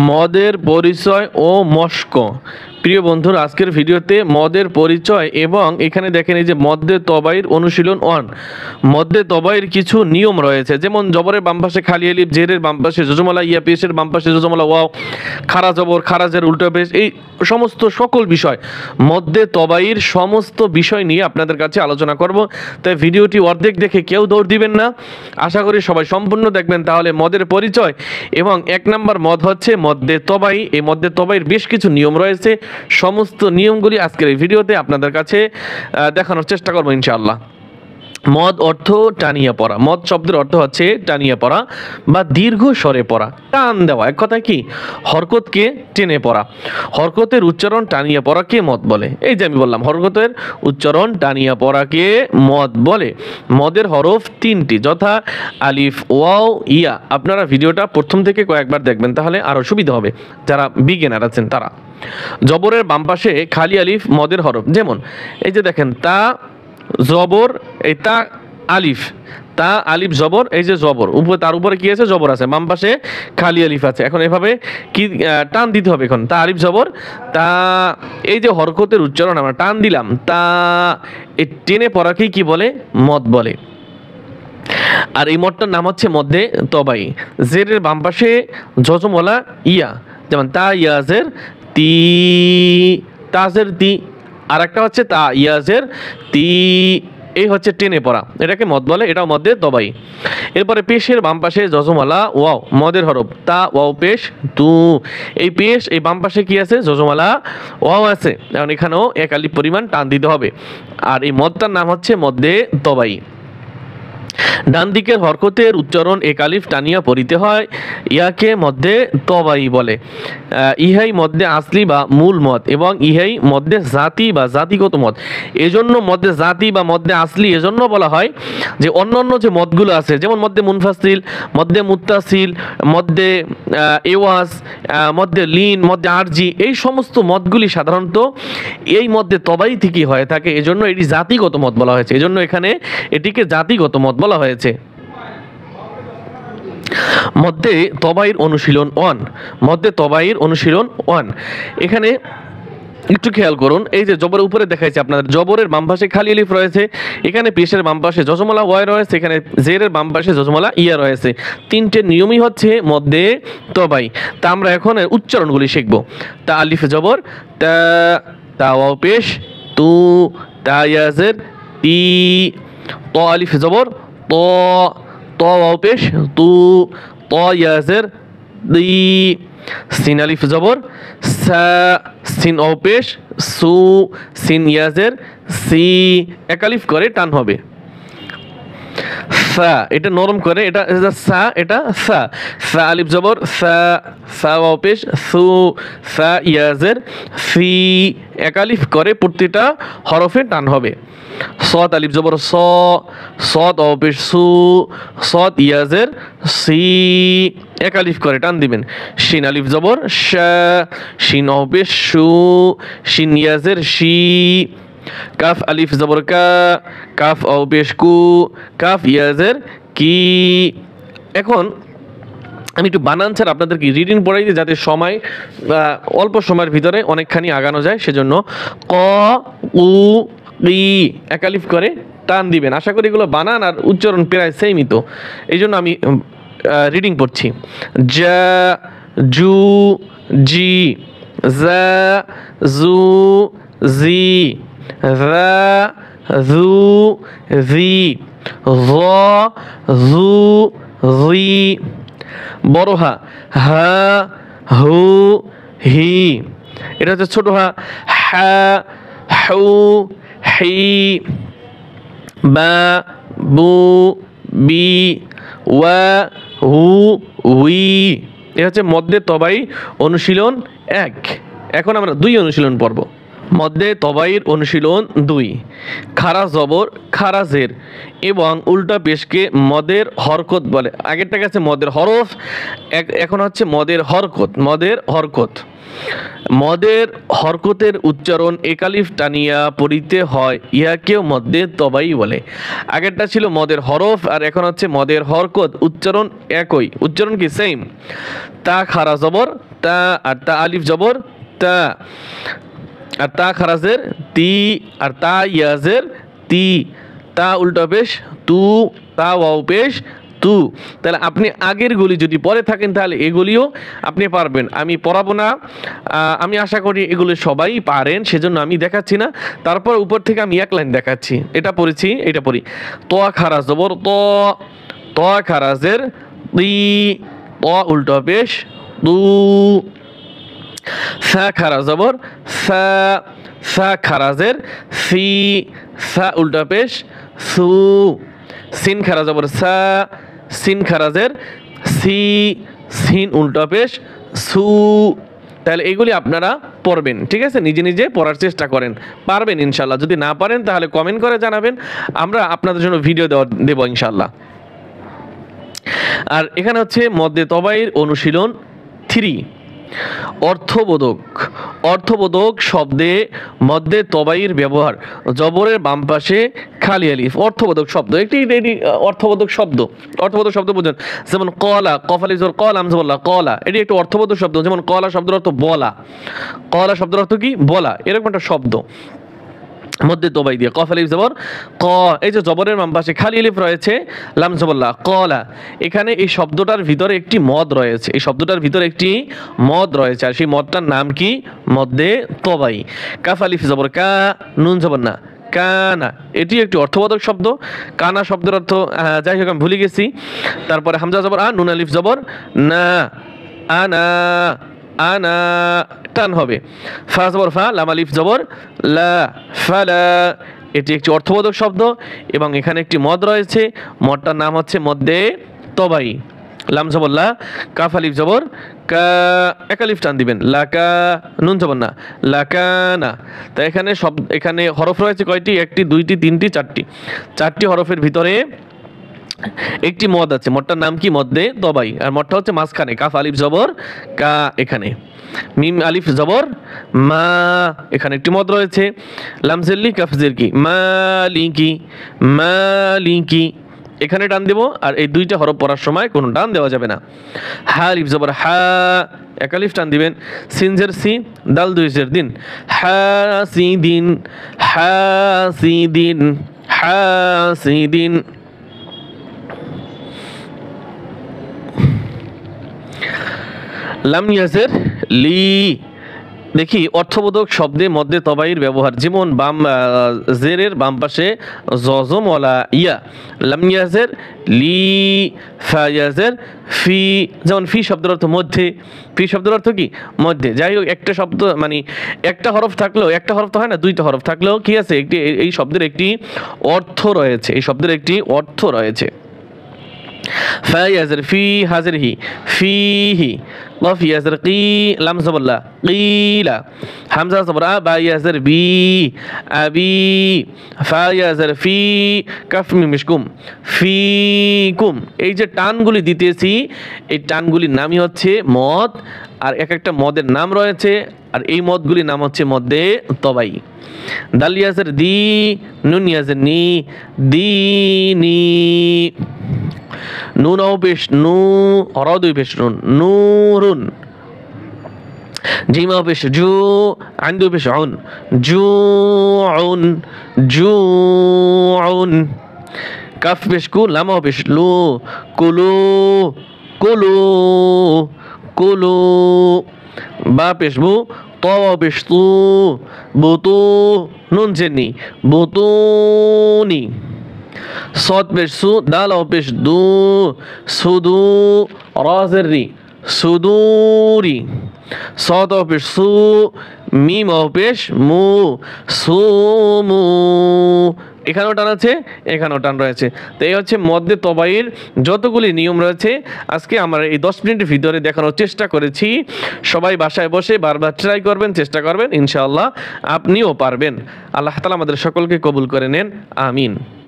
মদের পরিচয় ও মস্ক। প্রিয় বন্ধুরা, আজকের ভিডিওতে মদের পরিচয় এবং এখানে দেখেন এই যে মদ্যে তবাইর অনুশীলন 1। মদ্যে তবাইর কিছু নিয়ম রয়েছে, যেমন জবরের বাম পাশে খালি আলিফ, জেরের বাম পাশে যজমালা ইয়া, পেশের বাম পাশে যজমালা ওয়াও, খারা জবর, খারাজের উল্টো পেশ, এই সমস্ত সকল বিষয় মদ্যে তবাইর সমস্ত বিষয় নিয়ে আপনাদের কাছে আলোচনা করব। তাই ভিডিওটি অর্ধেক দেখে কেউ দৌড় দিবেন না, আশা করি সবাই সম্পূর্ণ দেখবেন, তাহলে মদের পরিচয় এবং 1 নম্বর মদ হচ্ছে মদ্যে তবাই। এই মদ্যে তবাইয়ের বেশ কিছু নিয়ম রয়েছে, সমস্ত নিয়মগুলি আজকের এই ভিডিওতে আপনাদের কাছে দেখানোর চেষ্টা করবো ইনশাআল্লাহ। মদ অর্থ টানিয়া পড়া। মদ শব্দের অর্থ হচ্ছে টানিয়া পড়া বা দীর্ঘ স্বরে পড়া, টান দেওয়া, এক কথায় কি হরকতকে টেনে পড়া। হরকতের উচ্চারণ টানিয়া পড়াকে মদ বলে। এই যে আমি বললাম হরকতের উচ্চারণ টানিয়া পড়াকে মদ বলে। মদের হরফ 3টি, যথা আলিফ, ওয়াও, ইয়া। আপনারা ভিডিওটা প্রথম থেকে কয়েকবার দেখবেন, তাহলে আরও সুবিধা হবে যারা বিগিনার আছেন তারা। জবরের বাম পাশে খালি আলিফ মদের হরফ, যেমন এই যে দেখেন তা জবর, এই তা আলিফ, তা আলিফ জবর, এই যে জবর উপরে, তার উপরে কি আছে জবর আছে, বাম পাশে খালি আলিফ আছে। এখন এভাবে কি টান দিতে হবে, এখন তা আলিফ জবর তা, এই যে হরকতের উচ্চারণ আমরা টান দিলাম তা, এই টেনে পড়াকেই কি বলে মদ বলে। আর এই মদটার নাম হচ্ছে মদ্যে তবাই। জেরের বাম পাশে যজমলা ইয়া, যেমন তা ইয়াজের তি, তাজের তি। আর একটা হচ্ছে তা ইয়াজের তি, এই হচ্ছে টেনে পড়া, এটাকে মদ বলে, এটাও মদ্যে তবাই। এরপরে পেশের বাম পাশে যজমালা ওয়াও মদের হরফ, তা ওয়াও পেশ তু। এই পেশ, এই বাম পাশে কি আছে যজমালা ওয়াও আছে, এখন এখানেও 1 আলিফ পরিমাণ টান দিতে হবে। আর এই মদটার নাম হচ্ছে মদ্যে তবাই। ডান দিকের হরকতের উচ্চারণ 1 আলিফ টানিয়া পড়িতে হয়, ইয়াকে মদ্যে তবাই বলে। ইহাই মদ্যে আসলি বা মূল মদ এবং ইহাই মদ্যে জাতি বা জাতিগত মদ। এজন্য মদ্যে জাতি বা মদ্যে আসলি এজন্য বলা হয় যে অন্যান্য যে মদগুলো আছে, যেমন মদ্যে মুনফাসিল, মদ্যে মুত্তাসিল, মদ্যে এওয়াজ, মদ্যে লিন, মদ্যে আরজি, এই সমস্ত মদগুলি সাধারণত এই মদ্যে তবাই থেকেই হয়ে থাকে, এজন্য এটি জাতিগত মদ বলা হয়েছে, এজন্য এখানে এটিকে জাতিগত মদ বলা হয়েছে। মদ্যে তবাইর অনুশীলন 1। মদ্যে তবাইর অনুশীলন 1, এখানে একটু খেয়াল করুন, এই যে জবরের উপরে দেখাইছে আপনাদের, জবরের বাম পাশে খালি আলিফ রয়েছে, এখানে পেশের বাম পাশে যজমালা ওয়া রয়েছে, এখানে জেরের বাম পাশে যজমালা ইয়া রয়েছে। 3টে নিয়মই হচ্ছে মদ্যে তবাই। তা আমরা এখন উচ্চারণগুলি শিখব। তা আলিফ জবর তা, তা ওয়াও পেশ তু, তা ইয়াজের তি, ত আলিফ জবর ত, ত ওয়াও পেশ তু, ত ইয়াজের দি, সিন আলিফ জবর সা, সিন ওয়াও পেশ সু, সিন ইয়াজের সি, 1 আলিফ করে টান হবে। সা, এটা নরম করে, এটা সা, এটা সা, সা আলিফ জবর সা, সা ওয়াও পেশ সু, সা ইয়াজের সি, 1 আলিফ করে প্রতিটা হরফে টান হবে। সদ আলিফ জবর স, সদ ওয়াও পেশ সু, সদ ইয়াজের সি, 1 আলিফ করে টান দিবেন। শিন আলিফ জবর শা, শিন ওয়াও পেশ শু, শিন ইয়াজের শি, কাফ আলিফ জবর কা, কাফ ওয়াও পেশ কু, কাফ ইয়াজের কি। এখন আমি একটু বানান ছাড়া আপনাদেরকে রিডিং পড়াই দিই, যাতে সময় অল্প সময়ের ভিতরে অনেকখানি আগানো যায়, সেজন্য ক উ ই 1 আলিফ করে টান দিবেন। আশা করি এগুলো বানান আর উচ্চারণ প্রায় সেমই, তো এই জন্য আমি রিডিং পড়ছি। জা, জু, জি, জা, জু, জি, রা, জু, জি, জ, জু, জি। বড় হা, হা, হু, হি। এটা হচ্ছে ছোট হা, হা, হু, হি, বা, বু, বি, ওয়া, হু, উই। এটা হচ্ছে মদ্যে তবাই অনুশীলন 1। এখন আমরা 2 অনুশীলন পড়ব। মধ্যে তবাইর অনুশীলন 2, খারা জবর খারাজের এবং উল্টা পেশকে মদের হরকত বলে। আগেরটা গেছে মদের হরফ, এখন হচ্ছে মদের হরকত। মদের হরকতের উচ্চারণ একালিফ টানিয়া পড়িতে হয়, ইহাকেও মধ্যে তবাই বলে। আগেরটা ছিল মদের হরফ আর এখন হচ্ছে মদের হরকত, উচ্চারণ একই, উচ্চারণ কি সেম। তা খারা জবর তা, আর তা আলিফ জবর তা, আর তা খারাজের তি, আর তা ইয়াজের তি, তা উল্টা পেশ তু, তা ওয়াও পেশ তু। তাহলে আপনি আগের গুলি যদি পরে থাকেন তাহলে এগুলিও আপনি পারবেন। আমি পড়াবো না, আমি আশা করি এগুলো সবাই পারেন, সেজন্য আমি দেখাচ্ছি না। তারপর উপর থেকে আমি এক লাইন দেখাচ্ছি। এটা পড়েছি, এটা পড়ি। ত খারাজ জবর ত, ত খারাজের তি, ত উল্টা পেশ তু, সা খারা জবর সা, সা খারাজের সি, সা উল্টা পেশ সু, সিন খারা জবর সা, সিন খারাজের সি, সিন উল্টা পেশ সু। তাহলে এগুলি আপনারা পড়বেন, ঠিক আছে? নিজে নিজে পড়ার চেষ্টা করেন, পারবেন ইনশাল্লাহ। যদি না পারেন তাহলে কমেন্ট করে জানাবেন, আমরা আপনাদের জন্য ভিডিও দেবো ইনশাল্লাহ। আর এখানে হচ্ছে মধ্যে তবাইর অনুশীলন 3, অর্থবোধক। অর্থবোধক শব্দে মধ্যে তবাইর ব্যবহার, জবরের বাম পাশে খালি আলিফ। অর্থবোধক শব্দ একটি অর্থবোধক শব্দ, অর্থবোধক শব্দ বুঝুন। যেমন কলা, কফ আলিফ জবর কলা, আমজাল্লাহ কলা, এটি একটি অর্থবোধক শব্দ। যেমন কলা শব্দের অর্থ বলা, কলা শব্দের অর্থ কি বলা, এরকম একটা শব্দ। মধ্যে তবাই দিয়ে কফ আলিফ জবর ক, এই যে জবরের বাম পাশে খালি আলিফ রয়েছে, লাম জবরলা কলা। এখানে এই শব্দটার ভিতরে একটি মদ রয়েছে, এই শব্দটার ভিতরে একটি মদ রয়েছে, আর সেই মদটার নাম কি? মধ্যে তবাই। কাফ আলিফ জবর কা, নুন জবর না কানা, এটি একটি অর্থবোধক শব্দ। কানা শব্দের অর্থ যাই হোক আমি ভুলে গেছি। তারপরে হামজা জবর আ, নুন আলিফ জবর না, আনা, আনা টান হবে। ফা জবর ফা, লাম আলিফ জবর লা, ফালা, এটি একটি অর্থবোধক শব্দ এবং এখানে একটি মদ রয়েছে, মদটার নাম হচ্ছে মধ্যে তবাই। লাম জবর লা, কাফ আলিফ জবর কা, এক আলিফ টান দিবেন, লাকা, নুন জবর না লাকানা। তা এখানে এখানে হরফ রয়েছে কয়টি? 1টি 2টি 3টি 4টি, 4টি হরফের ভিতরে একটি মদ আছে, মদটার নাম কি? মধ্যে তবাই। আর মদটা হচ্ছে মাঝখানে, কাফ আলিফ জবর কা, এখানে মিম আলিফ জবর মা, এখানে একটি মদ রয়েছে। লামজেল্লি কাফজের কি মালিকি, মালিকি, এখানে টান দেব। আর এই 2টা হরফ পড়ার সময় কোনো টান দেওয়া যাবে না। হা আলিফ জবর হা, এক আলিফ টান দিবেন। সিনজের সি, দাল 2 জের দিন, হাসিদিন, হাসিদিন, হাসিদিন। লাম ইয়াজের লি, দেখি অর্থবোধক শব্দে মধ্যে তবাইর ব্যবহার। যেমন বাম জেরের বাম পাশে জজম ওয়ালা ইয়া, লাম ইয়াজের লি, ফা ইয়াজের ফি। যেমন ফি শব্দের অর্থ মধ্যে, ফি শব্দের অর্থ কি? মধ্যে। যাই হোক, একটা শব্দ মানে একটা হরফ থাকলেও, একটা হরফ তো হয় না, 2টা হরফ থাকলেও কি আছে? একটি, এই শব্দের একটি অর্থ রয়েছে, এই শব্দের একটি অর্থ রয়েছে। ফা ইয়াজের ফি, হাজের হি, ফিহি। কফ ইয়াজের কি, লাম জবর লা, কিলা। হামজা জবর আ, বা ইয়াজের বি, আবি। ফা ইয়াজের ফি, কাফ মিম মিশকুম, ফিকুম। এই যে টানগুলি দিতেছি, এই টানগুলির নামই হচ্ছে মদ, আর এক একটা মদের নাম রয়েছে, আর এই মদগুলির নাম হচ্ছে মধ্যে তবাই। দাল ইয়াজের দি, নুন ইয়াজের নি, দিনি। নুন ও পেশ নু, র 2 পেশ নুন, নূরুন। জিম ও পেশ জু, আইন 2 পেশ উন, জুউন, জুউন। কাফ পেশ কু, লাম ও পেশ লু, কুলু, কুলু, কুলু। বা পেশ বু, ত ও পেশ তু, বুতু, নুন জেনি, বুতুনি। صاد পেশ সু, দাল ও পেশ দু, সুদু, রাজের রি, সুদুরি। صاد ও পেশ সু, মিম ও পেশ মু, সুমু, এখানেও টান আছে, এখানেও টান রয়েছে। তো এই হচ্ছে মদ্দে তবাইর যতগুলি নিয়ম রয়েছে আজকে আমরা এই 10 মিনিটের ভিতরে দেখানোর চেষ্টা করেছি। সবাই বাসায় বসে বারবার ট্রাই করবেন, চেষ্টা করবেন, ইনশাআল্লাহ আপনিও পারবেন। আল্লাহ তাআলা আমাদের সকলকে কবুল করে নেন, আমিন।